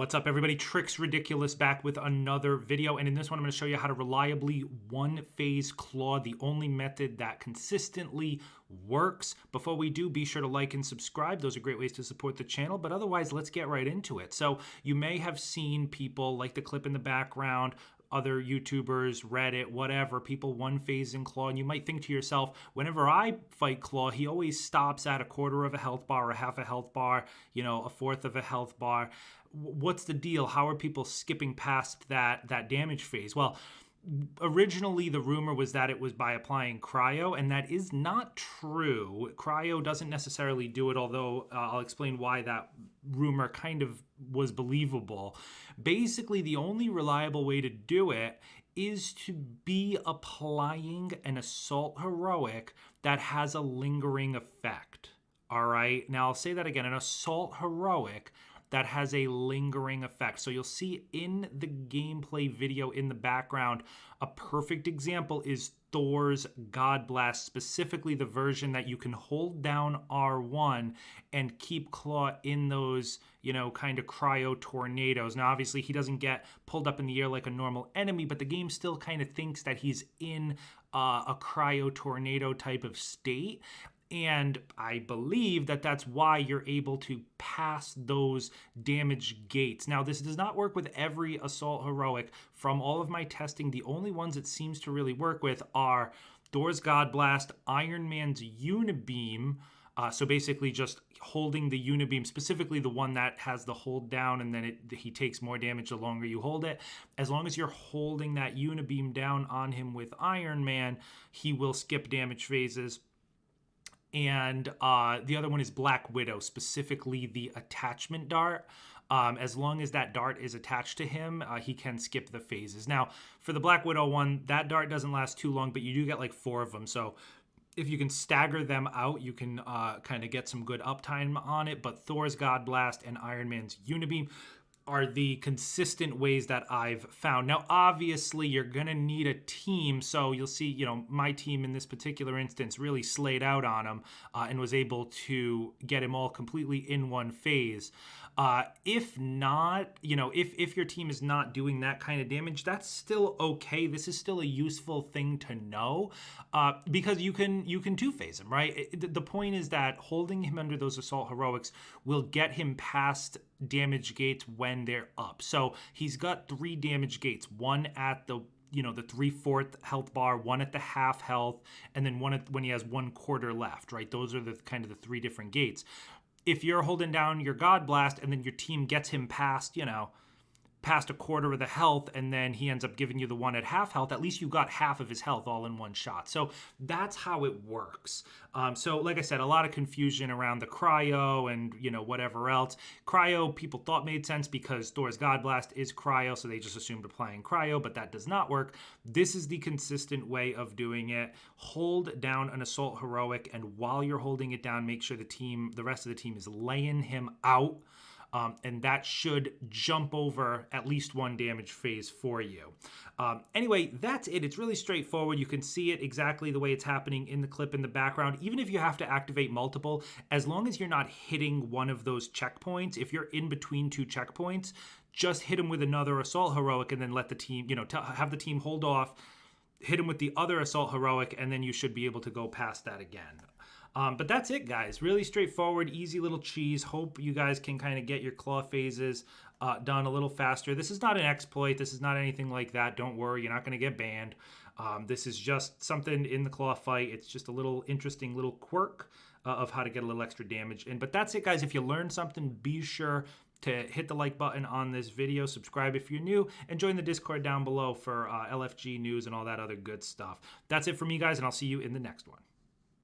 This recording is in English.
What's up, everybody? Trix Ridiculous back with another video, and in this one I'm going to show you how to reliably one-phase claw, the only method that consistently works. Before we do, be sure to like and subscribe. Those are great ways to support the channel, but otherwise, let's get right into it. So you may have seen people like the clip in the background, other YouTubers, Reddit, whatever, people one-phase in Klaw, and you might think to yourself, whenever I fight Klaw, he always stops at a quarter of a health bar or half a health bar, you know, a fourth of a health bar. What's the deal? How are people skipping past that damage phase? Well, originally the rumor was that it was by applying cryo, and that is not true. Cryo doesn't necessarily do it, although I'll explain why that rumor kind of was believable. Basically, the only reliable way to do it is to be applying an assault heroic that has a lingering effect. All right, now I'll say that again, an assault heroic that has a lingering effect. So you'll see in the gameplay video in the background, a perfect example is Thor's God Blast, specifically the version that you can hold down R1 and keep Klaw in those, you know, kind of cryo tornadoes. Now, obviously, he doesn't get pulled up in the air like a normal enemy, but the game still kind of thinks that he's in a cryo tornado type of state. And I believe that that's why you're able to pass those damage gates. Now, this does not work with every assault heroic. From all of my testing, the only ones it seems to really work with are Thor's God Blast, Iron Man's Unibeam. So basically just holding the Unibeam, specifically the one that has the hold down and then he takes more damage the longer you hold it. As long as you're holding that Unibeam down on him with Iron Man, he will skip damage phases. And the other one is Black Widow, specifically the attachment dart. As long as that dart is attached to him, he can skip the phases. Now, for the Black Widow one, that dart doesn't last too long, but you do get like 4 of them. So if you can stagger them out, you can kind of get some good uptime on it. But Thor's God Blast and Iron Man's Unibeam are the consistent ways that I've found. Now, obviously, you're going to need a team. So you'll see, you know, my team in this particular instance really slayed out on him and was able to get him all completely in one phase. If not, you know, if your team is not doing that kind of damage, that's still okay. This is still a useful thing to know because you can two-phase him, right? The point is that holding him under those assault heroics will get him past damage gates when they're up. So he's got 3 damage gates, one at the, you know, the 3/4 health bar, one at the half health, and then one when he has 1/4 left, right? Those are the kind of the 3 different gates. If you're holding down your God Blast and then your team gets him past, you know, past 1/4 of the health, and then he ends up giving you the one at half health, at least you got half of his health all in one shot. So that's how it works. So like I said, a lot of confusion around the cryo and, you know, whatever else. Cryo, people thought made sense because Thor's God Blast is cryo, so they just assumed applying cryo, but that does not work. This is the consistent way of doing it. Hold down an assault heroic, and while you're holding it down, make sure the rest of the team is laying him out. And that should jump over at least 1 damage phase for you. Anyway, that's it. It's really straightforward. You can see it exactly the way it's happening in the clip in the background. Even if you have to activate multiple, as long as you're not hitting one of those checkpoints, if you're in between 2 checkpoints, just hit him with another assault heroic and then let the team, you know, have the team hold off, hit him with the other assault heroic, and then you should be able to go past that again. But that's it, guys. Really straightforward, easy little cheese. Hope you guys can kind of get your claw phases done a little faster. This is not an exploit. This is not anything like that. Don't worry. You're not going to get banned. This is just something in the claw fight. It's just a little interesting little quirk of how to get a little extra damage in. But that's it, guys. If you learned something, be sure to hit the like button on this video, subscribe if you're new, and join the Discord down below for LFG news and all that other good stuff. That's it for me, guys, and I'll see you in the next one.